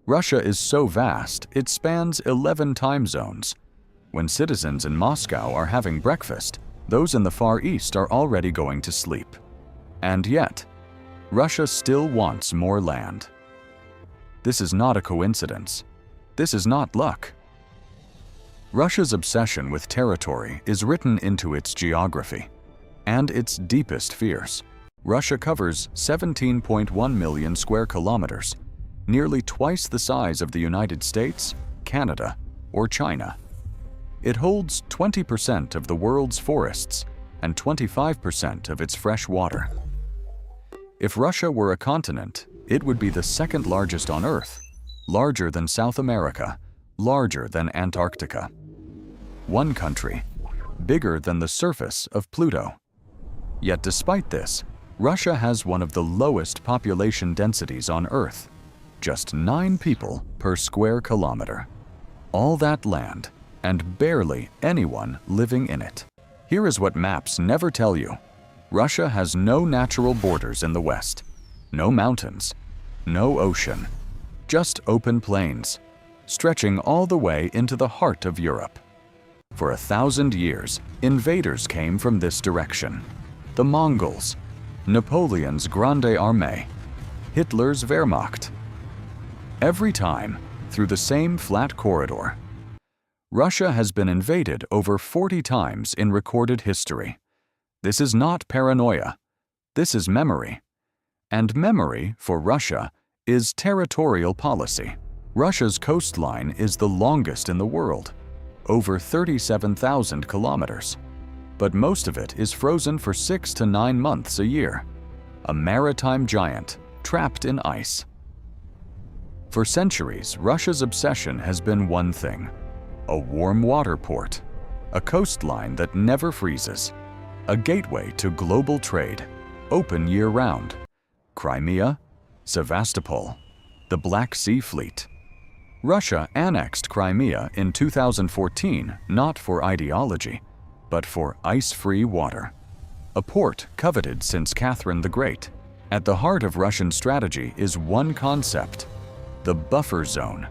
Russia is so vast, it spans 11 time zones. When citizens in Moscow are having breakfast, those in the Far East are already going to sleep. And yet, Russia still wants more land. This is not a coincidence. This is not luck. Russia's obsession with territory is written into its geography and its deepest fears. Russia covers 17.1 million square kilometers, nearly twice the size of the United States, Canada, or China. It holds 20% of the world's forests and 25% of its fresh water. If Russia were a continent, it would be the second largest on Earth, larger than South America, larger than Antarctica. One country, bigger than the surface of Pluto. Yet despite this, Russia has one of the lowest population densities on Earth, just 9 people per square kilometer. All that land, and barely anyone living in it. Here is what maps never tell you. Russia has no natural borders in the west, no mountains, no ocean, just open plains, stretching all the way into the heart of Europe. For 1,000 years, invaders came from this direction. The Mongols, Napoleon's Grande Armée, Hitler's Wehrmacht. Every time, through the same flat corridor. Russia has been invaded over 40 times in recorded history. This is not paranoia. This is memory. And memory, for Russia, is territorial policy. Russia's coastline is the longest in the world, over 37,000 kilometers. But most of it is frozen for 6 to 9 months a year. A maritime giant trapped in ice. For centuries, Russia's obsession has been one thing: a warm water port, a coastline that never freezes, a gateway to global trade, open year-round. Crimea, Sevastopol, the Black Sea Fleet. Russia annexed Crimea in 2014 not for ideology, but for ice-free water. A port coveted since Catherine the Great. At the heart of Russian strategy is one concept: the buffer zone,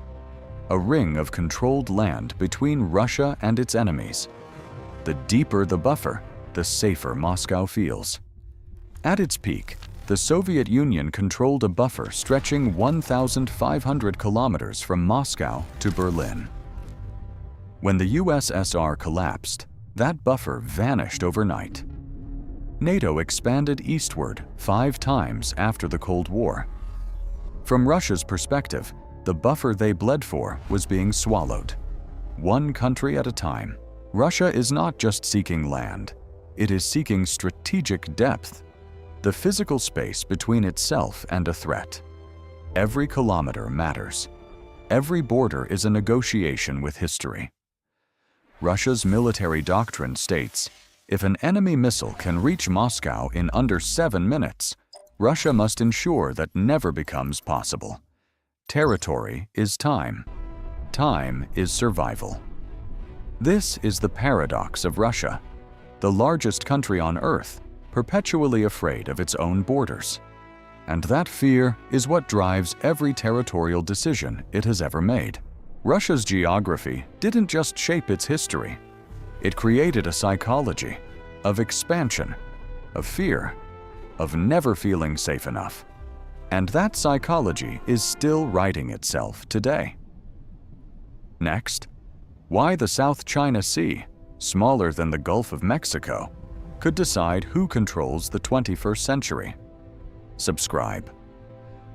a ring of controlled land between Russia and its enemies. The deeper the buffer, the safer Moscow feels. At its peak, the Soviet Union controlled a buffer stretching 1,500 kilometers from Moscow to Berlin. When the USSR collapsed, that buffer vanished overnight. NATO expanded eastward 5 times after the Cold War. From Russia's perspective, the buffer they bled for was being swallowed, one country at a time. Russia is not just seeking land, it is seeking strategic depth, the physical space between itself and a threat. Every kilometer matters. Every border is a negotiation with history. Russia's military doctrine states, if an enemy missile can reach Moscow in under 7 minutes, Russia must ensure that never becomes possible. Territory is time. Time is survival. This is the paradox of Russia, the largest country on Earth, perpetually afraid of its own borders. And that fear is what drives every territorial decision it has ever made. Russia's geography didn't just shape its history. It created a psychology of expansion, of fear, of never feeling safe enough. And that psychology is still writing itself today. Next, why the South China Sea, smaller than the Gulf of Mexico, could decide who controls the 21st century. Subscribe.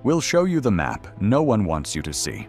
We'll show you the map no one wants you to see.